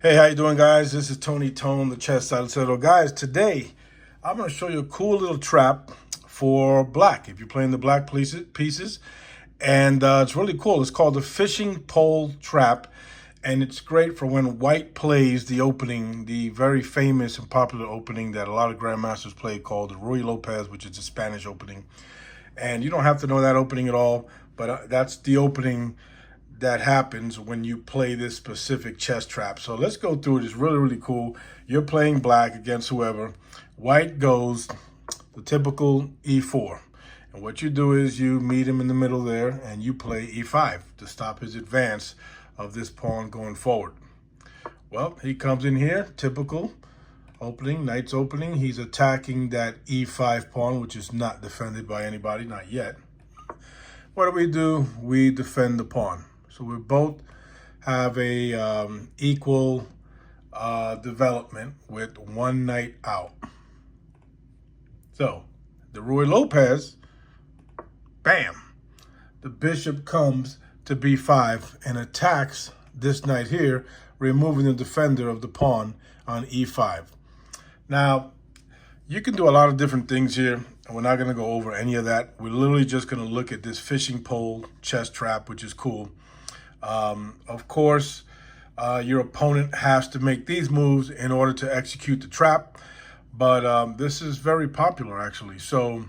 Hey, how you doing, guys? This is Tony Tone, the Chess Salcedo. Guys, today I'm going to show you a cool little trap for black. If you're playing the black pieces, and it's really cool. It's called the fishing pole trap, and it's great for when white plays the opening, the very famous and popular opening that a lot of grandmasters play called the Ruy Lopez, which is a Spanish opening. And you don't have to know that opening at all, but that's the opening that happens when you play this specific chess trap. So let's go through it. It's really, really cool. You're playing black against whoever. White goes the typical e4. And what you do is you meet him in the middle there and you play e5 to stop his advance of this pawn going forward. Well, he comes in here, typical opening, knight's opening. He's attacking that e5 pawn, which is not defended by anybody, not yet. What do? We defend the pawn. So we both have a equal development with one knight out. So the Ruy Lopez, bam, the bishop comes to b5 and attacks this knight here, removing the defender of the pawn on e5. Now, you can do a lot of different things here, and we're not going to go over any of that. We're literally just going to look at this fishing pole chess trap, which is cool. Of course, your opponent has to make these moves in order to execute the trap, but this is very popular, actually. So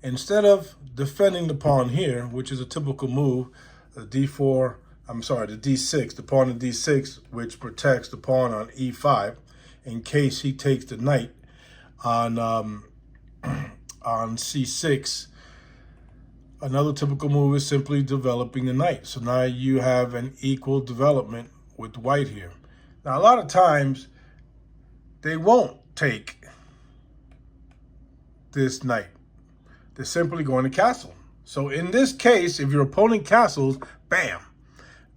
instead of defending the pawn here, which is a typical move, the d6, the pawn in d6, which protects the pawn on e5 in case he takes the knight on c6. Another typical move is simply developing the knight. So now you have an equal development with white here. Now, a lot of times, they won't take this knight. They're simply going to castle. So in this case, if your opponent castles, bam,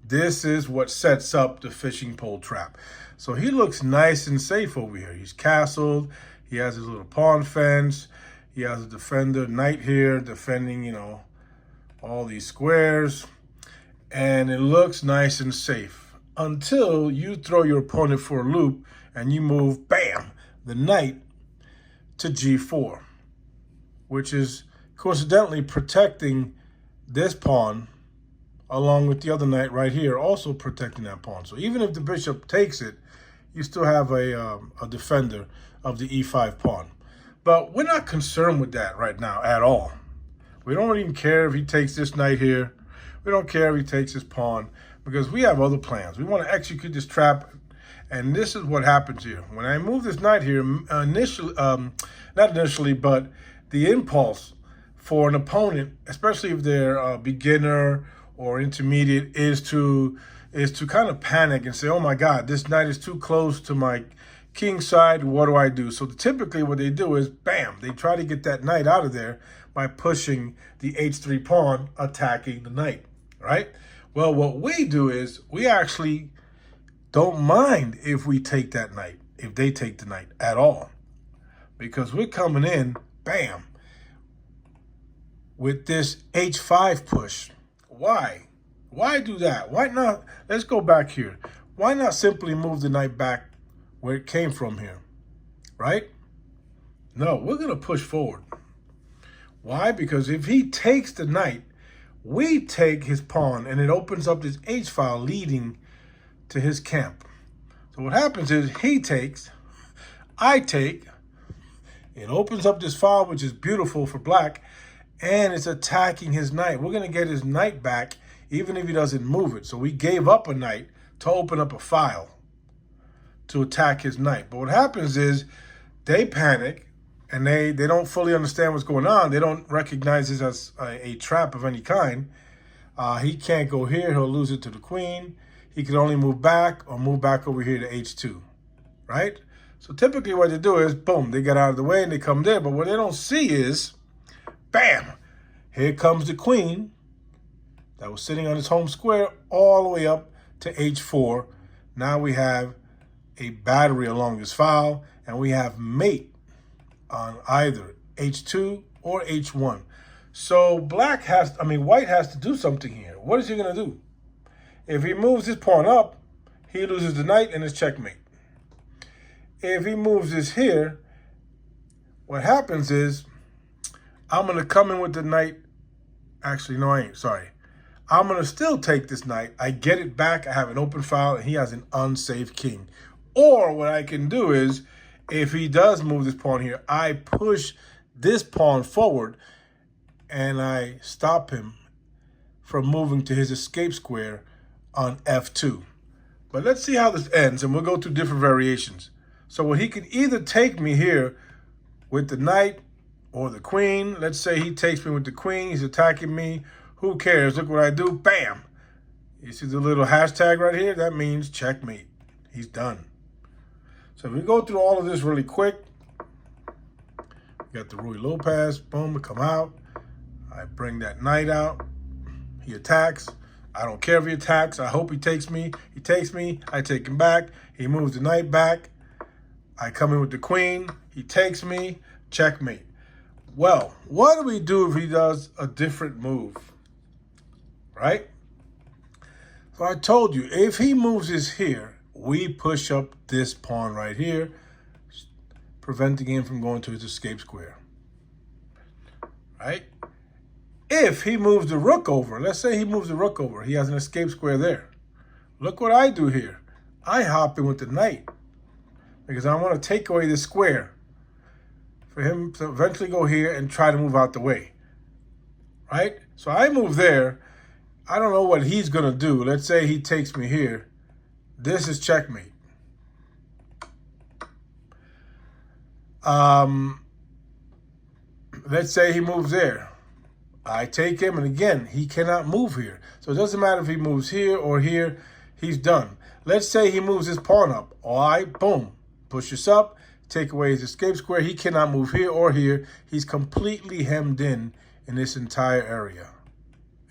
this is what sets up the fishing pole trap. So he looks nice and safe over here. He's castled. He has his little pawn fence. He has a defender knight here defending, all these squares, and it looks nice and safe until you throw your opponent for a loop and you move, bam, the knight to g4, which is coincidentally protecting this pawn along with the other knight right here, also protecting that pawn. So even if the bishop takes it, you still have a defender of the e5 pawn. But we're not concerned with that right now at all. We don't even care if he takes this knight here. We don't care if he takes his pawn, because we have other plans. We want to execute this trap, and this is what happens here. When I move this knight here, initially, not initially, but the impulse for an opponent, especially if they're a beginner or intermediate, is to kind of panic and say, oh my God, this knight is too close to my king side. What do I do? So typically what they do is, bam, they try to get that knight out of there by pushing the h3 pawn, attacking the knight, right? Well, what we do is we actually don't mind if we take that knight, if they take the knight at all, because we're coming in, bam, with this h5 push. Why? Why do that? Why not? Let's go back here. Why not simply move the knight back where it came from here, right? No, we're going to push forward. Why? Because if he takes the knight, we take his pawn, and it opens up this h-file leading to his camp. So what happens is he takes, I take, it opens up this file, which is beautiful for black, and it's attacking his knight. We're going to get his knight back, even if he doesn't move it. So we gave up a knight to open up a file to attack his knight. But what happens is they panic, and they don't fully understand what's going on. They don't recognize this as a trap of any kind. He can't go here. He'll lose it to the queen. He can only move back or move back over here to h2, right? So typically what they do is, boom, they get out of the way and they come there. But what they don't see is, bam, here comes the queen that was sitting on his home square all the way up to h4. Now we have a battery along this file, and we have mate on either h2 or h1. So white has to do something here. What is he going to do? If he moves his pawn up, he loses the knight and it's checkmate. If he moves this here, what happens is I'm going to come in with the knight. Actually, no, I ain't. Sorry. I'm going to still take this knight. I get it back. I have an open file, and he has an unsafe king. Or what I can do is, if he does move this pawn here, I push this pawn forward, and I stop him from moving to his escape square on f2. But let's see how this ends, and we'll go through different variations. So what he can either take me here with the knight or the queen. Let's say he takes me with the queen. He's attacking me. Who cares? Look what I do. Bam. You see the little hashtag right here? That means checkmate. He's done. So if we go through all of this really quick, we got the Ruy Lopez. Boom, we come out. I bring that knight out. He attacks. I don't care if he attacks. I hope he takes me. He takes me. I take him back. He moves the knight back. I come in with the queen. He takes me. Checkmate. Well, what do we do if he does a different move? Right? So I told you, if he moves this here, we push up this pawn right here, preventing him from going to his escape square. Right? If he moves the rook over, let's say he moves the rook over, he has an escape square there. Look what I do here. I hop in with the knight because I want to take away the square for him to eventually go here and try to move out the way. Right? So I move there. I don't know what he's going to do. Let's say he takes me here. This is checkmate. Let's say he moves there. I take him, and again, he cannot move here. So it doesn't matter if he moves here or here. He's done. Let's say he moves his pawn up. All right, boom. Push this up. Take away his escape square. He cannot move here or here. He's completely hemmed in this entire area.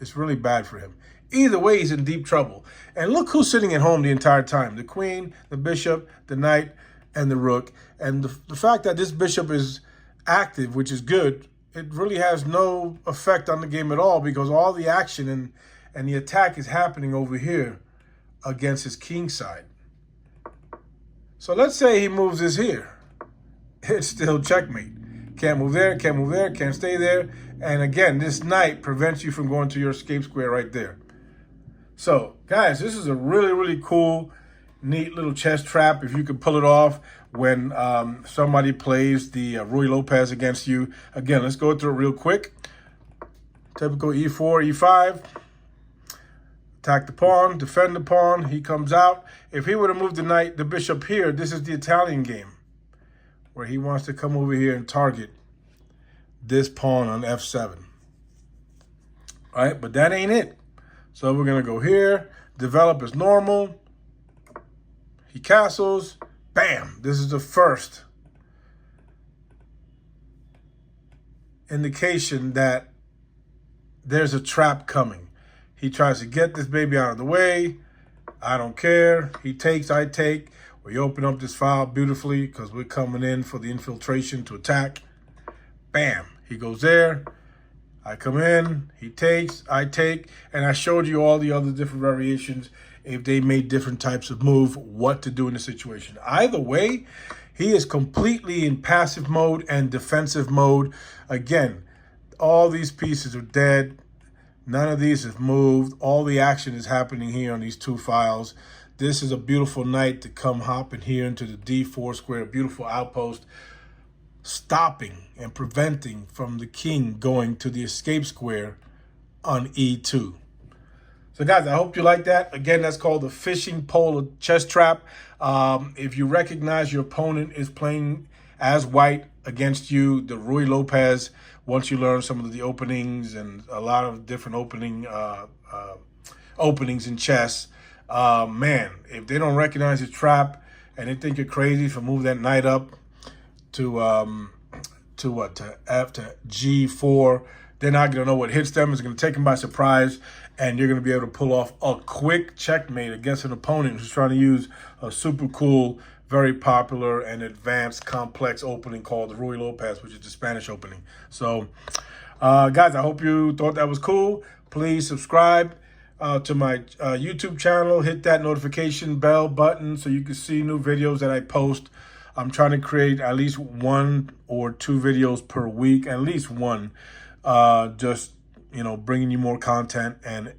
It's really bad for him. Either way, he's in deep trouble. And look who's sitting at home the entire time. The queen, the bishop, the knight, and the rook. And the fact that this bishop is active, which is good, it really has no effect on the game at all because all the action and the attack is happening over here against his king side. So let's say he moves this here. It's still checkmate. Can't move there, can't move there, can't stay there. And again, this knight prevents you from going to your escape square right there. So, guys, this is a really, really cool, neat little chess trap if you can pull it off when somebody plays the Ruy Lopez against you. Again, let's go through it real quick. Typical e4, e5. Attack the pawn, defend the pawn. He comes out. If he were to move the knight, the bishop here, this is the Italian game where he wants to come over here and target this pawn on f7. All right, but that ain't it. So we're going to go here, develop as normal. He castles. Bam. This is the first indication that there's a trap coming. He tries to get this baby out of the way. I don't care. He takes, I take. We open up this file beautifully because we're coming in for the infiltration to attack. Bam. He goes there. I come in. He takes, I take. And I showed you all the other different variations if they made different types of move, what to do in the situation. Either way, he is completely in passive mode and defensive mode. Again, all these pieces are dead. None of these have moved. All the action is happening here on these two files. This is a beautiful knight to come hopping here into the d4 square, a beautiful outpost, stopping and preventing from the king going to the escape square on e2. So, guys, I hope you like that. Again, that's called the fishing pole chess trap. If you recognize your opponent is playing as white against you, the Ruy Lopez, once you learn some of the openings and a lot of different openings in chess, man, if they don't recognize your trap and they think you're crazy for move that knight up to G4, they're not going to know what hits them. It's going to take them by surprise, and you're going to be able to pull off a quick checkmate against an opponent who's trying to use a super cool, very popular and advanced complex opening called the Ruy Lopez, which is the Spanish opening. So, guys, I hope you thought that was cool. Please subscribe. to my YouTube channel. Hit that notification bell button so you can see new videos that I post. I'm trying to create at least 1 or 2 videos per week, at least one, just, bringing you more content and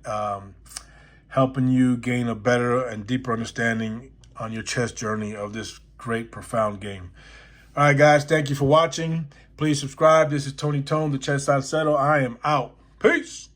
helping you gain a better and deeper understanding on your chess journey of this great, profound game. All right, guys, thank you for watching. Please subscribe. This is Tony Tone, the Chess Salcedo. I am out. Peace.